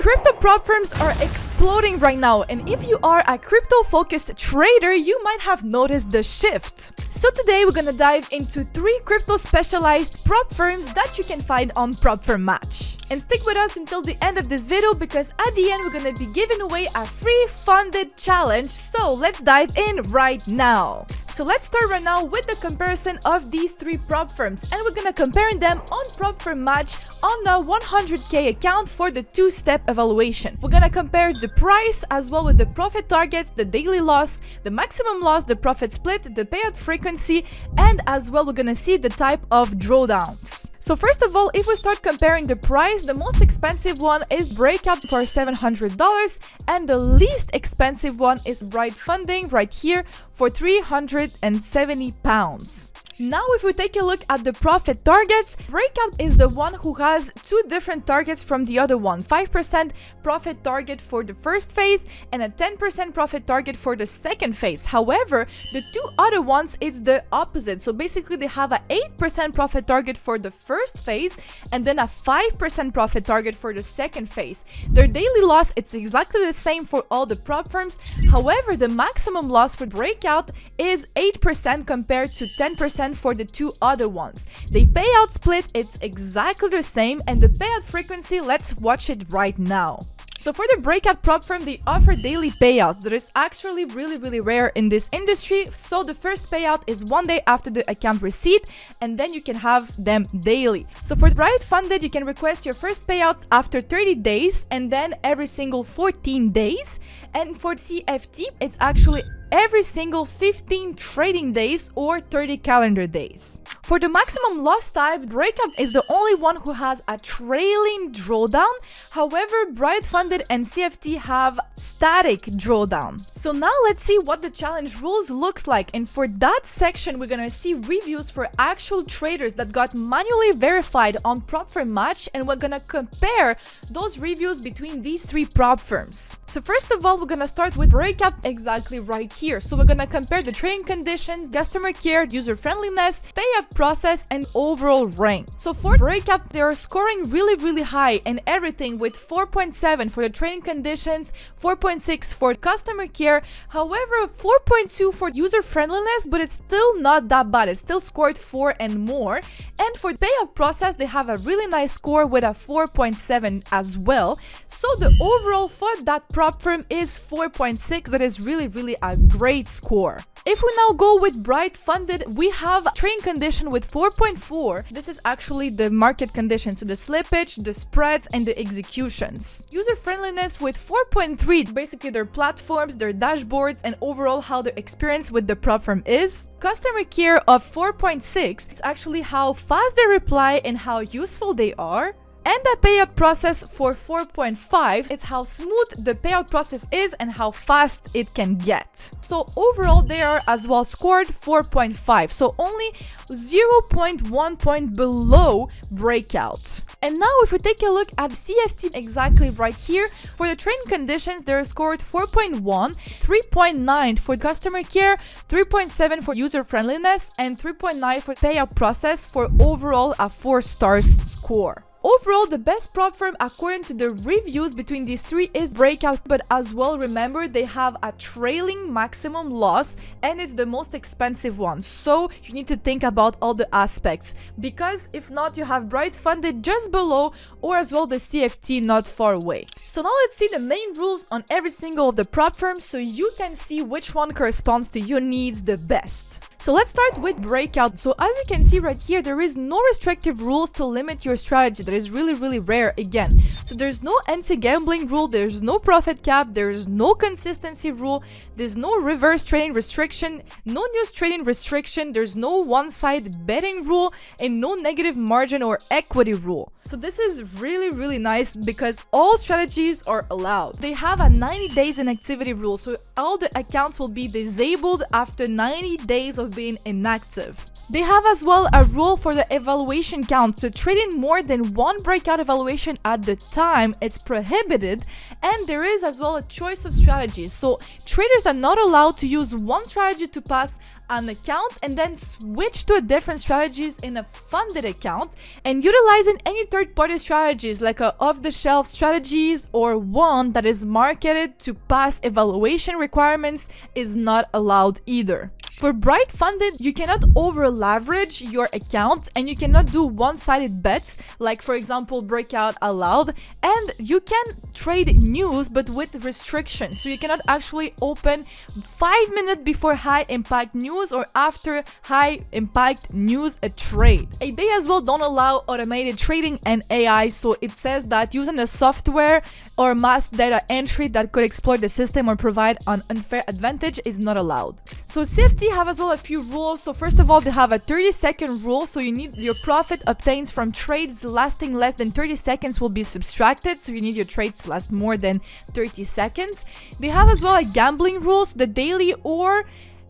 Crypto prop firms are exploding right now, and if you are a crypto-focused trader, you might have noticed the shift. So today we're gonna dive into 3 crypto-specialized prop firms that you can find on Prop Firm Match. And stick with us until the end of this video, because at the end we're gonna be giving away a free funded challenge, so let's dive in right now. So let's start right now with the comparison of these 3 prop firms, and we're gonna compare them on Prop Firm Match on a 100k account for the 2-step evaluation. We're gonna compare the price as well with the profit targets, the daily loss, the maximum loss, the profit split, the payout frequency, and as well we're gonna see the type of drawdowns. So first of all, if we start comparing the price, the most expensive one is Breakout for $700, and the least expensive one is Brightfunded right here for £370. Now if we take a look at the profit targets, Breakout is the one who has 2 different targets from the other ones. 5% profit target for the first phase and a 10% profit target for the second phase. However, the 2 other ones, it's the opposite. So basically they have a 8% profit target for the first phase and then a 5% profit target for the second phase. Their daily loss, it's exactly the same for all the prop firms. However, the maximum loss for Breakout is 8% compared to 10% for the 2 other ones. The payout split, it's exactly the same, and the payout frequency, let's watch it right now. So for the Breakout prop firm, they offer daily payouts. That is actually really rare in this industry. So the first payout is 1 day after the account receipt, and then you can have them daily. So for Brightfunded, you can request your first payout after 30 days and then every single 14 days. And for CFT, it's actually every single 15 trading days or 30 calendar days. For the maximum loss type, Breakout is the only one who has a trailing drawdown. However, Brightfunded and CFT have static drawdown. So now let's see what the challenge rules looks like. And for that section, we're gonna see reviews for actual traders that got manually verified on Prop Firm Match, and we're gonna compare those reviews between these 3 prop firms. So first of all, we're gonna start with Breakout exactly right here. So we're gonna compare the trading condition, customer care, user friendliness, payout process, and overall rank. So for Breakout, they are scoring really high and everything, with 4.7 for the trading conditions, 4.6 for customer care, however 4.2 for user friendliness, but it's still not that bad. It's still scored 4 and more. And for payout process, they have a really nice score with a 4.7 as well. So the overall for that prop firm is 4.6. That is really a great score. If we now go with Brightfunded, we have trading condition with 4.4. This is actually the market condition, so the slippage, the spreads, and the executions. User friendliness with 4.3, basically their platforms, their dashboards, and overall how the experience with the prop firm is. Customer care of 4.6, it's actually how fast they reply and how useful they are. And the payout process for 4.5, it's how smooth the payout process is and how fast it can get. So overall, they are as well scored 4.5, so only 0.1 point below Breakout. And now if we take a look at CFT exactly right here, for the trading conditions, they're scored 4.1, 3.9 for customer care, 3.7 for user friendliness, and 3.9 for payout process, for overall a 4 stars score. Overall, the best prop firm according to the reviews between these 3 is Breakout, but as well remember they have a trailing maximum loss and it's the most expensive one. So you need to think about all the aspects, because if not, you have Brightfunded just below, or as well the CFT not far away. So now let's see the main rules on every single of the prop firms so you can see which one corresponds to your needs the best. So let's start with Breakout. So as you can see right here, there is no restrictive rules to limit your strategy. That is really rare again. So there's no anti-gambling rule, there's no profit cap, there's no consistency rule, there's no reverse trading restriction, no news trading restriction, there's no one-side betting rule, and no negative margin or equity rule. So this is really nice because all strategies are allowed. They have a 90 days inactivity rule, so all the accounts will be disabled after 90 days of being inactive. They have as well a rule for the evaluation count. So trading more than one breakout evaluation at the time, it's prohibited. And there is as well a choice of strategies. So traders are not allowed to use one strategy to pass an account and then switch to a different strategies in a funded account, and utilizing any third-party strategies like a off-the-shelf strategies or one that is marketed to pass evaluation requirements is not allowed either. For Brightfunded, you cannot over-leverage your account and you cannot do one-sided bets, like for example Breakout allowed, and you can trade news but with restrictions. So you cannot actually open 5 minutes before high-impact news or after high-impact news a trade. They as well don't allow automated trading and AI, so it says that using a software or mass data entry that could exploit the system or provide an unfair advantage is not allowed. So CFT have as well a few rules. So first of all, they have a 30-second rule. So you need your profit obtained from trades lasting less than 30 seconds will be subtracted. So you need your trades to last more than 30 seconds. They have as well a gambling rule. So the daily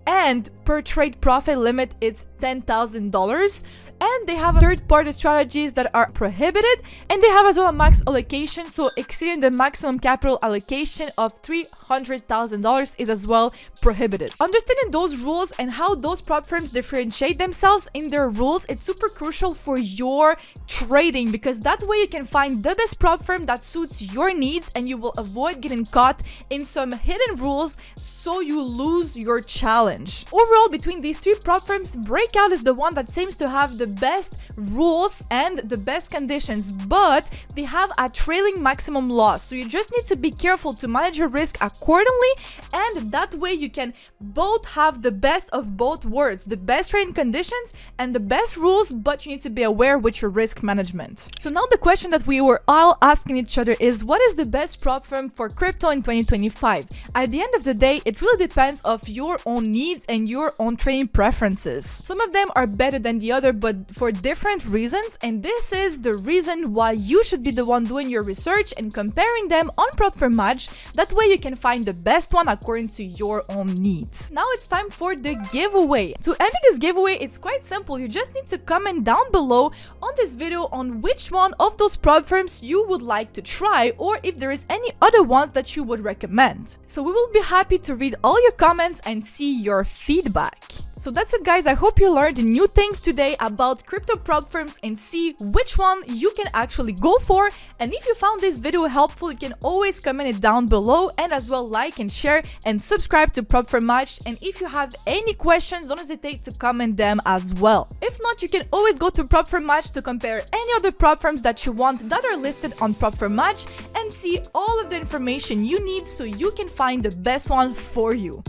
and per trade profit limit is $10,000. And they have third-party strategies that are prohibited, and they have as well a max allocation, so exceeding the maximum capital allocation of $300,000 is as well prohibited. Understanding those rules and how those prop firms differentiate themselves in their rules, it's super crucial for your trading, because that way you can find the best prop firm that suits your needs and you will avoid getting caught in some hidden rules so you lose your challenge. Overall, between these three prop firms, Breakout is the one that seems to have the best rules and the best conditions, but they have a trailing maximum loss. So you just need to be careful to manage your risk accordingly, and that way you can both have the best of both worlds, the best trading conditions and the best rules, but you need to be aware with your risk management. So now the question that we were all asking each other is, what is the best prop firm for crypto in 2025? At the end of the day, it really depends of your own needs and your own trading preferences. Some of them are better than the other, but for different reasons, and this is the reason why you should be the one doing your research and comparing them on Prop Firm Match. That way you can find the best one according to your own needs. Now it's time for the giveaway. To enter this giveaway, it's quite simple. You just need to comment down below on this video on which one of those prop firms you would like to try, or if there is any other ones that you would recommend. So we will be happy to read all your comments and see your feedback. So that's it, guys. I hope you learned new things today about crypto prop firms and see which one you can actually go for. And if you found this video helpful, you can always comment it down below, and as well like and share and subscribe to Prop Firm Match. And if you have any questions, don't hesitate to comment them as well. If not, you can always go to Prop Firm Match to compare any other prop firms that you want that are listed on Prop Firm Match and see all of the information you need so you can find the best one for you.